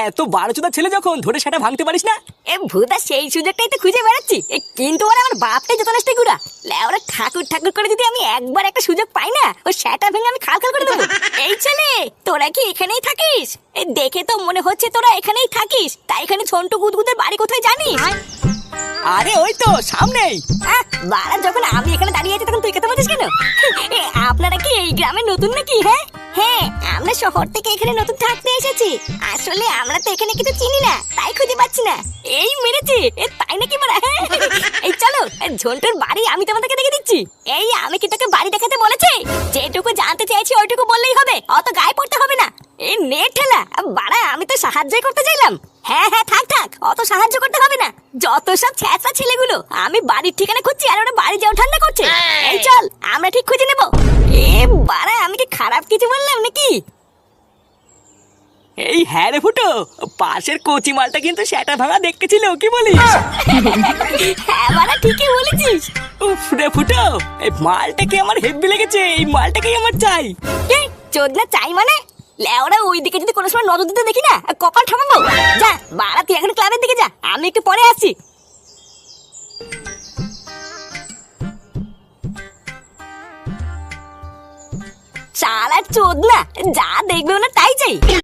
এত বারোচোদা ছেলে যখন ধরে সেটা ভাঙতে পারিস না? এ ভূতা সেই সুযোগটাই তো খুঁজে বেড়াচ্ছি, কিন্তু ওরা আমার বাপটাই যত নষ্ট গুড়া। ওরা ঠাকুর ঠাকুর করে যদি আমি একবার একটা সুযোগ পাই না, ও সেটা ভেঙে আমি খাল খাল করে দেবো। এই ছেলে, তোরা কি এখানেই থাকিস? এই দেখে তো মনে হচ্ছে তোরা এখানেই থাকিস। তাই এখানে ঝন্টু গুদগুদের বাড়ি কোথায় জানিস? আরে ওই তো সামনেই। বাড়া, যখন আমি এখানে দাঁড়িয়ে আছি তখন তুই কথা বলছিস কেন? আপনারা কি এই গ্রামে নতুন নাকি? হ্যাঁ হ্যাঁ, আমরা শহর থেকে এখানে নতুন থাকতে এসেছি। আসলে আমরা তো এখানে কিছু চিনি না, তাই খুঁজে পাচ্ছি না। এই মেরেছি, তাই নাকি মারা? এই চলো, ঝন্টুর বাড়ি আমি তোমাদেরকে দেখে দিচ্ছি। এই আমি কি তোকে বাড়ি দেখাতে বলেছি? যেটুকু জানতে চাইছি ওইটুকু বললেই হবে, অত গায়ে পড়তে হবে না। এই নে ঠেলা বাড়া, আমি তো সাহায্যই করতে চাইলাম। হ্যাঁ হ্যাঁ, থাক থাক, অত সাহায্য করতে হবে না। যত সব ছ্যাঁচড়া ছেলেগুলো, আমি বাড়ির ঠিকানা খুঁজছি আর ওরা বাড়ি যাও ঠান্ডা করছে। এই চল, আমরা ঠিক খুঁজে নেব। এ বাড়া, আমি কি খারাপ কিছু বললাম নাকি? এই হ্যাঁ রে ফুটো, পাশের কচি মালটা কিন্তু সেটা ভাঙা দেখতে ছিল, কি বলিস? হ্যাঁ বাড়া, ঠিকই বলেছিস। উফ রে ফুটো, এই মালটাকে আমার হেব্বি লেগেছে, এই মালটাকেই আমার চাই। চোদনা চাই মানে? লেওরা ওইদিকে যদি কোনো সময় নজর দিতে দেখি না, কপাল ঠামাবো। যা বাড়া, তুই এখন ক্লাবের দিকে যা, আমি একটু পরে আসছি। শালা চোদনা, যা দেখবে না তাই চাই।